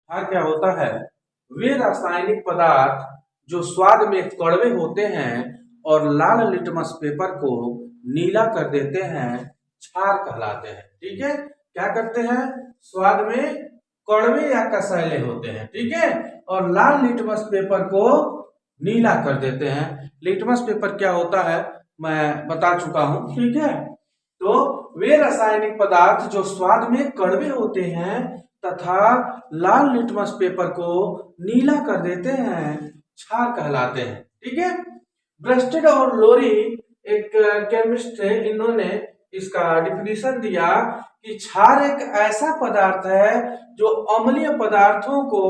हाँ, क्या होता है, वे रासायनिक पदार्थ जो स्वाद में कड़वे होते हैं और लाल लिटमस पेपर को नीला कर देते हैं, क्षार कहलाते हैं। ठीक है, क्या करते हैं, स्वाद में कड़वे या कसैले होते हैं, ठीक है, और लाल लिटमस पेपर को नीला कर देते हैं। लिटमस पेपर क्या होता है मैं बता चुका हूं, ठीक है। तो वे रासायनिक पदार्थ जो स्वाद में कड़वे होते हैं तथा लाल लिटमस पेपर को नीला कर देते हैं, क्षार कहलाते हैं। ठीक है, ब्रस्टेड और लोरी एक केमिस्ट थे, इन्होंने इसका डिफिनीशन दिया कि क्षार एक ऐसा पदार्थ है जो अम्लीय पदार्थों को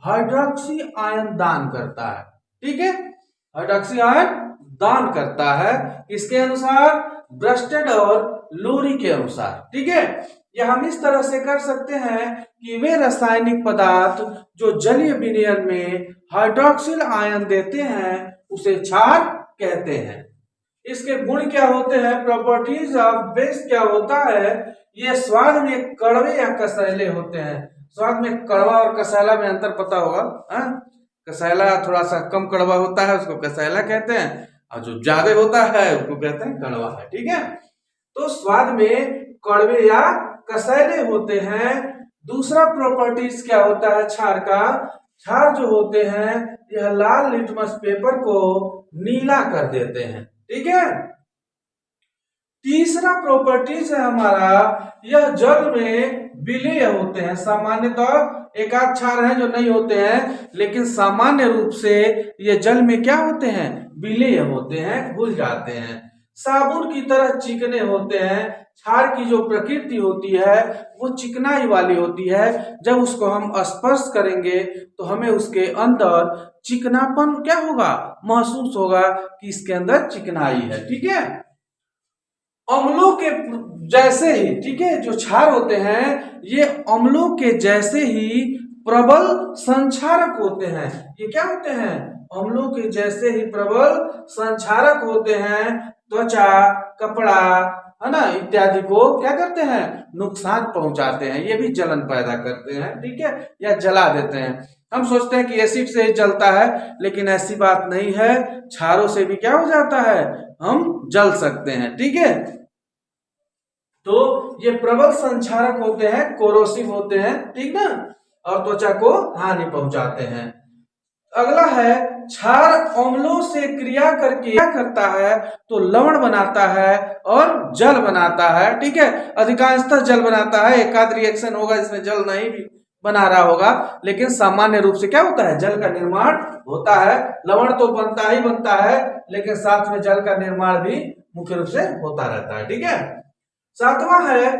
हाइड्रोक्सी आयन दान करता है। ठीक है, हाइड्रोक्सी आयन दान करता है, इसके अनुसार ब्रस्टेड और लोरी के अनुसार। ठीक है, यह हम इस तरह से कर सकते हैं कि वे रासायनिक पदार्थ जो जलीय विलयन में हाइड्रोक्सिल आयन देते हैं उसे क्षार कहते हैं। इसके गुण क्या होते हैं, प्रॉपर्टीज ऑफ बेस क्या होता है, ये स्वाद में कड़वे या कसैले होते हैं। स्वाद में कड़वा और कसैला में अंतर पता होगा, कसैला थोड़ा सा कम कड़वा होता है, उसको कसैला कहते हैं, और जो ज्यादा होता है उसको कहते हैं कड़वा है। ठीक है, तो स्वाद में कड़वे या कसैले होते हैं। दूसरा प्रॉपर्टीज क्या होता है क्षार का, क्षार जो होते हैं यह लाल लिटमस पेपर को नीला कर देते हैं। ठीक है, तीसरा प्रॉपर्टीज है हमारा, यह जल में विलेय होते हैं। सामान्यतः एक आध क्षार है जो नहीं होते हैं, लेकिन सामान्य रूप से ये जल में क्या होते हैं, विलेय होते हैं, घुल जाते हैं। साबुन की तरह चिकने होते हैं। क्षार की जो प्रकृति होती है वो चिकनाई वाली होती है। जब उसको हम स्पर्श करेंगे तो हमें उसके अंदर चिकनापन क्या होगा, महसूस होगा कि इसके अंदर चिकनाई है। ठीक है, अम्लों के जैसे ही, ठीक है, जो क्षार होते हैं ये अम्लों के जैसे ही प्रबल संक्षारक होते हैं। ये क्या होते हैं, अम्लों के जैसे ही प्रबल संक्षारक होते हैं। त्वचा, कपड़ा, है ना, इत्यादि को क्या करते हैं, नुकसान पहुंचाते हैं। ये भी जलन पैदा करते हैं, ठीक है, या जला देते हैं। हम सोचते हैं कि एसिड से ही जलता है, लेकिन ऐसी बात नहीं है, क्षारों से भी क्या हो जाता है, हम जल सकते हैं। ठीक है, तो ये प्रबल संक्षारक होते हैं, कोरोसिव होते हैं, ठीक ना, और त्वचा को हानि पहुंचाते हैं। अगला है, क्षार अम्लों से क्रिया करके क्या करता है, तो लवण बनाता है और जल बनाता है। ठीक है, अधिकांशतः जल बनाता है, एक आध रिएक्शन होगा जिसमें जल नहीं भी बना रहा होगा, लेकिन सामान्य रूप से क्या होता है, जल का निर्माण होता है। लवण तो बनता ही बनता है, लेकिन साथ में जल का निर्माण भी मुख्य रूप से होता रहता है। ठीक है, सातवां है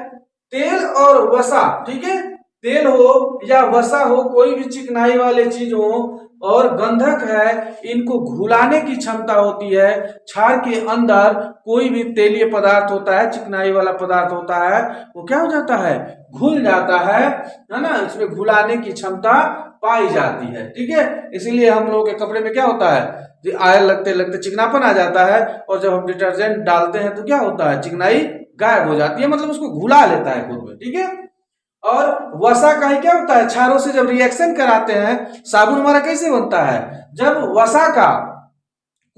तेल और वसा। ठीक है, तेल हो या वसा हो, कोई भी चिकनाई वाले चीज हो और गंधक है, इनको घुलाने की क्षमता होती है। क्षार के अंदर कोई भी तेलीय पदार्थ होता है, चिकनाई वाला पदार्थ होता है, वो क्या हो जाता है, घुल जाता है ना, इसमें घुलाने की क्षमता पाई जाती है। ठीक है, इसीलिए हम लोगों के कपड़े में क्या होता है, आयल लगते लगते चिकनापन आ जाता है, और जब हम डिटर्जेंट डालते हैं तो क्या होता है, चिकनाई गायब हो जाती है, मतलब उसको घुला लेता है खुद में। ठीक है, और वसा का ही क्या होता है, क्षारों से जब रिएक्शन कराते हैं, साबुन हमारा कैसे बनता है, जब वसा का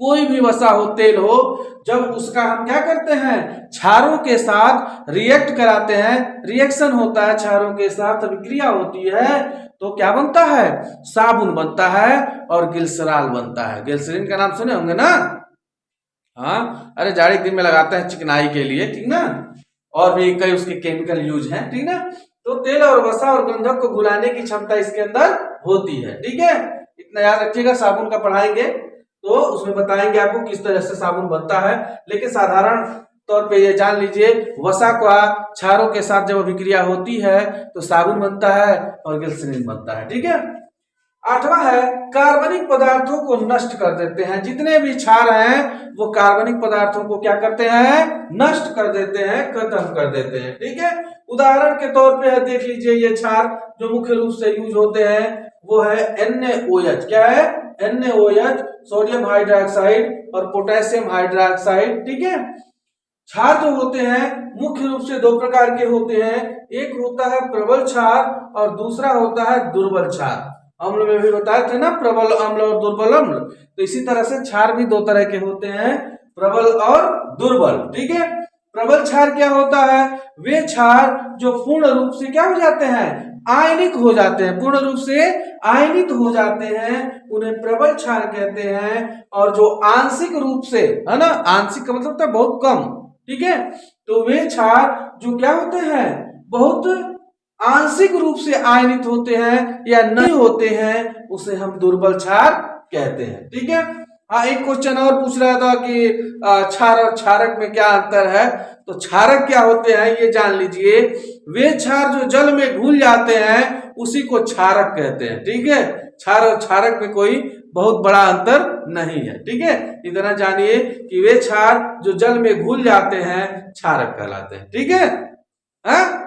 कोई भी वसा हो, तेल हो, जब उसका हम क्या करते हैं, क्षारों के साथ रिएक्ट कराते हैं, रिएक्शन होता है क्षारों के साथ, अभिक्रिया होती है, तो क्या बनता है, साबुन बनता है और ग्लिसरॉल बनता है। ग्लिसरीन का नाम सुने होंगे ना, हाँ, अरे जाड़े के दिन में लगाते हैं चिकनाई के लिए, ठीक ना, और भी कई उसके केमिकल यूज हैं। ठीक ना, तो तेल और वसा और गंधक को घुलाने की क्षमता इसके अंदर होती है। ठीक है, इतना याद रखिएगा, साबुन का पढ़ाएंगे तो उसमें बताएंगे आपको किस तरह से साबुन बनता है, लेकिन साधारण तौर पे ये जान लीजिए, वसा का क्षारों के साथ जब अभिक्रिया होती है तो साबुन बनता है और ग्लिसरीन बनता है। ठीक है, आठवां है, कार्बनिक पदार्थों को नष्ट कर देते हैं। जितने भी क्षार हैं वो कार्बनिक पदार्थों को क्या करते हैं, नष्ट कर देते हैं, खत्म कर देते हैं। ठीक है, उदाहरण के तौर पे है, देख लीजिए, ये क्षार जो मुख्य रूप से यूज होते हैं वो है NaOH। क्या है, NaOH, सोडियम हाइड्रोक्साइड और पोटेशियम हाइड्रोक्साइड। ठीक है, क्षार जो होते हैं मुख्य रूप से दो प्रकार के होते हैं, एक होता है प्रबल क्षार और दूसरा होता है दुर्बल क्षार। अम्ल में भी बताए थे ना, प्रबल अम्ल और दुर्बल अम्ल। तो इसी तरह से क्षार भी दो तरह के होते हैं, प्रबल और दुर्बल। ठीक है, प्रबल क्षार क्या होता है? वे क्षार जो पूर्ण रूप से क्या हो जाते हैं? आयनिक हो जाते हैं, पूर्ण रूप से आयनित हो जाते हैं, उन्हें प्रबल क्षार कहते हैं। और जो आंशिक रूप से, है ना, आंशिक का मतलब होता है बहुत कम। ठीक है, तो वे क्षार जो क्या होते हैं? बहुत आंशिक रूप से आयनित होते हैं या नहीं होते हैं, उसे हम दुर्बल क्षार कहते हैं। ठीक है। हाँ, एक क्वेश्चन और पूछ रहा था कि क्षार और क्षारक में क्या अंतर है। तो क्षारक क्या होते हैं ये जान लीजिए। वे क्षार जो जल में घुल जाते हैं उसी को क्षारक कहते हैं। ठीक है, क्षार और क्षारक में कोई बहुत बड़ा अंतर नहीं है। ठीक है, इतना जानिए कि वे क्षार जो जल में घुल जाते हैं क्षारक कहलाते हैं। ठीक है, हाँ?